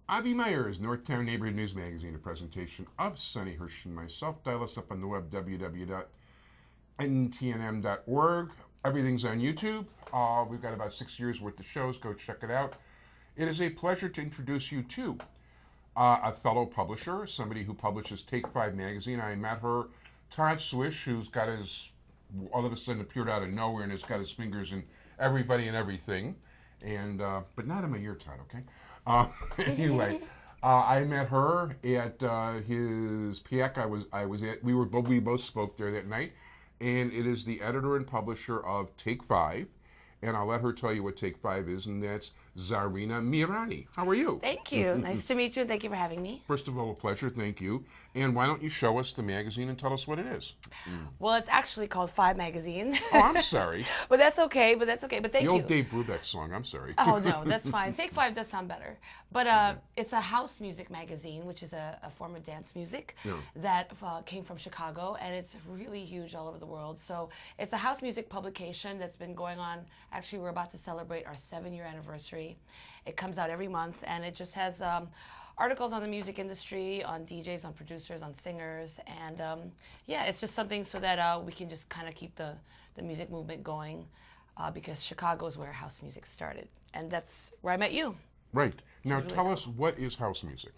Avi Meyers, Northtown Neighborhood News Magazine, a presentation of Sonny Hirsch and myself. Dial us up on the web, www.ntnm.org. Everything's on YouTube. We've got about 6 years worth of shows. Go check it out. It is a pleasure to introduce you to a fellow publisher, somebody who publishes Take 5 magazine. I met her, Todd Swish, who's got his, all of a sudden appeared out of nowhere and has got his fingers in everybody and everything. And but not in my ear, Todd, okay? Anyway, I met her at his PIAC I was at. We both spoke there that night, and it is the editor and publisher of Take 5, and I'll let her tell you what Take 5 is, and that's Czarina Marina. How are you? Thank you. Nice to meet you. Thank you for having me. First of all, a pleasure. Thank you. And why don't you show us the magazine and tell us what it is? Well, it's actually called 5 Magazine. Oh, I'm sorry. But that's okay. But thank you. The old Dave Brubeck song. I'm sorry. Oh, no, that's fine. Take 5 does sound better. But it's a house music magazine, which is a form of dance music that came from Chicago, and it's really huge all over the world. So it's a house music publication that's been going on. Actually, we're about to celebrate our 7-year anniversary. It comes out every month, and it just has articles on the music industry, on DJs, on producers, on singers, and yeah, it's just something so that we can just kind of keep the music movement going, because Chicago is where house music started, and that's where I met you. Right. Now tell us, what is house music?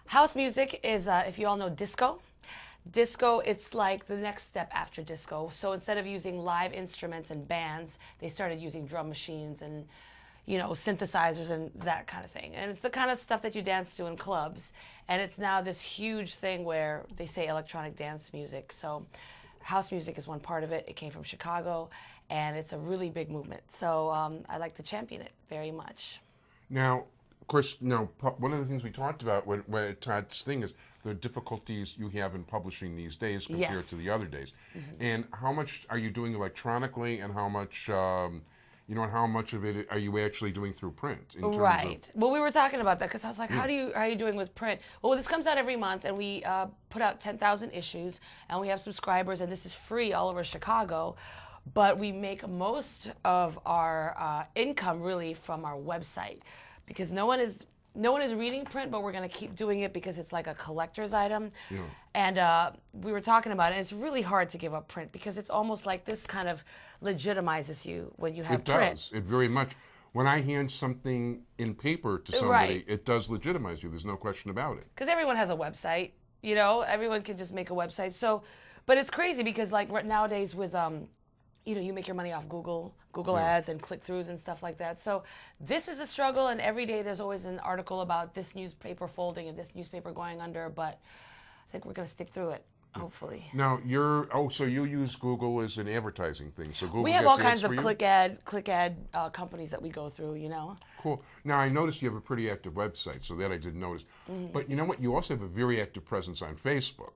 House music is, if you all know disco, it's like the next step after disco. So instead of using live instruments and bands, they started using drum machines and synthesizers and that kind of thing. And it's the kind of stuff that you dance to in clubs. And it's now this huge thing where they say electronic dance music. So house music is one part of it. It came from Chicago, and it's a really big movement. So I like to champion it very much. Now, of course, one of the things we talked about when Todd's thing is the difficulties you have in publishing these days compared to the other days. And how much are you doing electronically, and how much... and how much of it are you actually doing through print? Right. Well, we were talking about that because I was like, how are you doing with print? Well, this comes out every month, and we put out 10,000 issues, and we have subscribers, and this is free all over Chicago. But we make most of our income really from our website, because no one is reading print, but we're going to keep doing it because it's like a collector's item. Yeah. And we were talking about it, and it's really hard to give up print because it's almost like this kind of legitimizes you when you have print. It does. It very much. When I hand something in paper to somebody, it does legitimize you. There's no question about it. Because everyone has a website. Everyone can just make a website. So, but it's crazy because like nowadays with you make your money off Google ads and click-throughs and stuff like that. So this is a struggle, and every day there's always an article about this newspaper folding and this newspaper going under, but I think we're going to stick through it, hopefully. Now, so you use Google as an advertising thing. So Google we have all kinds of click ad companies that we go through, Cool. Now, I noticed you have a pretty active website, so that I did notice. But you know what? You also have a very active presence on Facebook.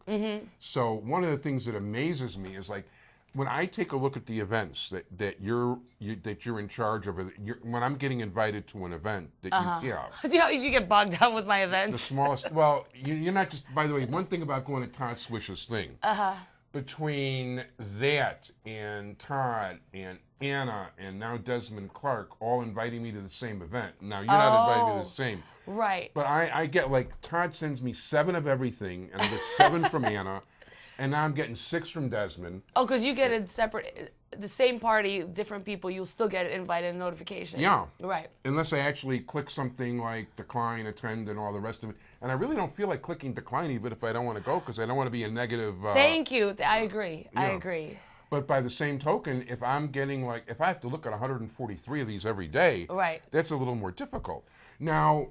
So one of the things that amazes me is like, when I take a look at the events that you're in charge of, when I'm getting invited to an event that you have. See how you get bogged down with my events? The smallest. Well, you're not just. By the way, one thing about going to Todd Swish's thing. Between that and Todd and Anna and now Desmond Clark all inviting me to the same event. Now you're not inviting me to the same. Right. But I get like Todd sends me 7 of everything, and I get 7 from Anna. And now I'm getting 6 from Desmond. Oh, because you get it separate, the same party, different people, you'll still get invited and notification. Yeah. Right. Unless I actually click something like decline, attend, and all the rest of it. And I really don't feel like clicking decline even if I don't want to go, because I don't want to be a negative... Thank you. I agree. I agree. But by the same token, if I'm getting if I have to look at 143 of these every day, that's a little more difficult. Now,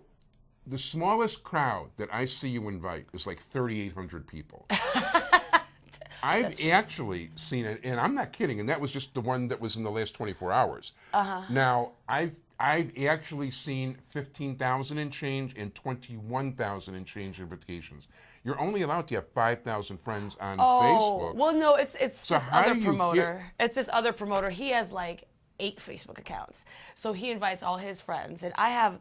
the smallest crowd that I see you invite is like 3,800 people. I've actually seen it, and I'm not kidding, and that was just the one that was in the last 24 hours. Now, I've actually seen 15,000 and change and 21,000 and change invitations. You're only allowed to have 5,000 friends on Facebook. Well, no, it's so this other promoter. It's this other promoter. He has like 8 Facebook accounts. So he invites all his friends, and I have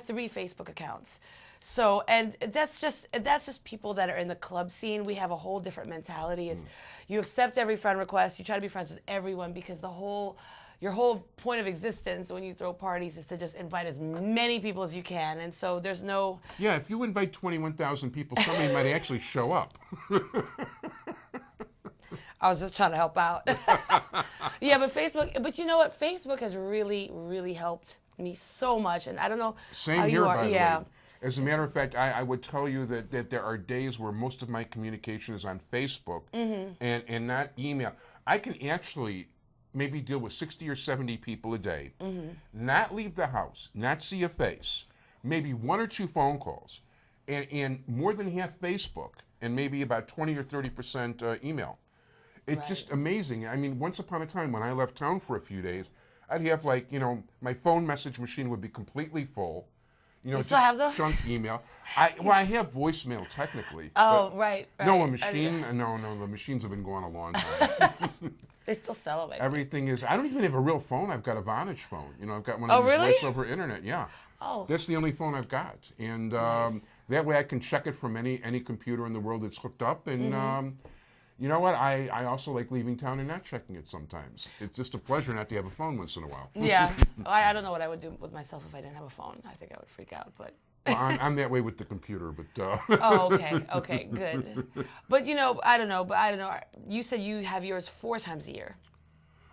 3 Facebook accounts. So, and that's just people that are in the club scene. We have a whole different mentality. It's you accept every friend request. You try to be friends with everyone because the whole, your whole point of existence when you throw parties is to just invite as many people as you can. And so there's no... Yeah, if you invite 21,000 people, somebody might actually show up. I was just trying to help out. Yeah, but Facebook, but you know what? Facebook has really, really helped me so much. And I don't know Same how here, you are. by the Yeah. way. As a matter of fact, I would tell you that there are days where most of my communication is on Facebook and not email. I can actually maybe deal with 60 or 70 people a day, not leave the house, not see a face, maybe 1 or 2 phone calls, and more than half Facebook, and maybe about 20 or 30% email. It's just amazing. I mean, once upon a time when I left town for a few days, I'd have my phone message machine would be completely full. You still have those? Junk email. I have voicemail technically. Oh, right. No, a machine. No, the machines have been going a long time. They still sell them. Everything is. I don't even have a real phone. I've got a Vonage phone. I've got one of these really? voice over internet. Yeah. Oh. That's the only phone I've got, and that way I can check it from any computer in the world that's hooked up. And you know what? I also like leaving town and not checking it sometimes. It's just a pleasure not to have a phone once in a while. Yeah. I don't know what I would do with myself if I didn't have a phone. I think I would freak out, but... Well, I'm that way with the computer, but... Oh, okay, good. But I don't know. You said you have yours 4 times a year.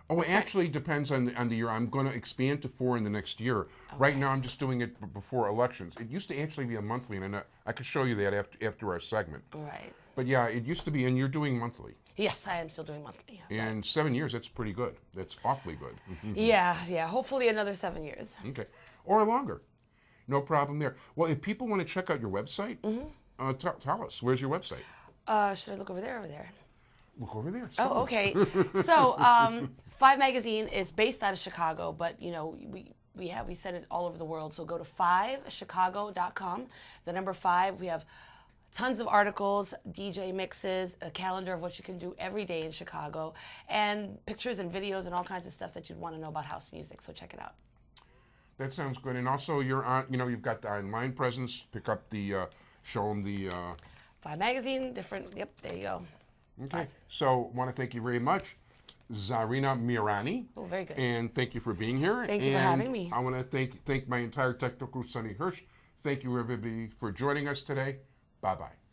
Oh, it actually depends on the year. I'm going to expand to 4 in the next year. Okay. Right now, I'm just doing it before elections. It used to actually be a monthly, and I could show you that after our segment. Right. But yeah, it used to be, and you're doing monthly. Yes, I am still doing monthly. Yeah, and 7 years, that's pretty good. That's awfully good. Yeah. Hopefully another 7 years. Okay. Or longer. No problem there. Well, if people want to check out your website, tell us. Where's your website? Should I look over there or over there? Look over there. Oh, okay. So, 5 Magazine is based out of Chicago, but we send it all over the world. So go to 5chicago.com. The number 5. We have tons of articles, DJ mixes, a calendar of what you can do every day in Chicago, and pictures and videos and all kinds of stuff that you'd want to know about house music. So check it out. That sounds good. And also, you're on. You've got the online presence. Pick up the, show them the. 5 Magazine, different. Yep, there you go. Okay. So, want to thank you very much, Czarina Marina. Oh, very good. And thank you for being here. Thank you for having me. I want to thank my entire technical crew, Sonny Hirsch. Thank you, everybody, for joining us today. Bye-bye.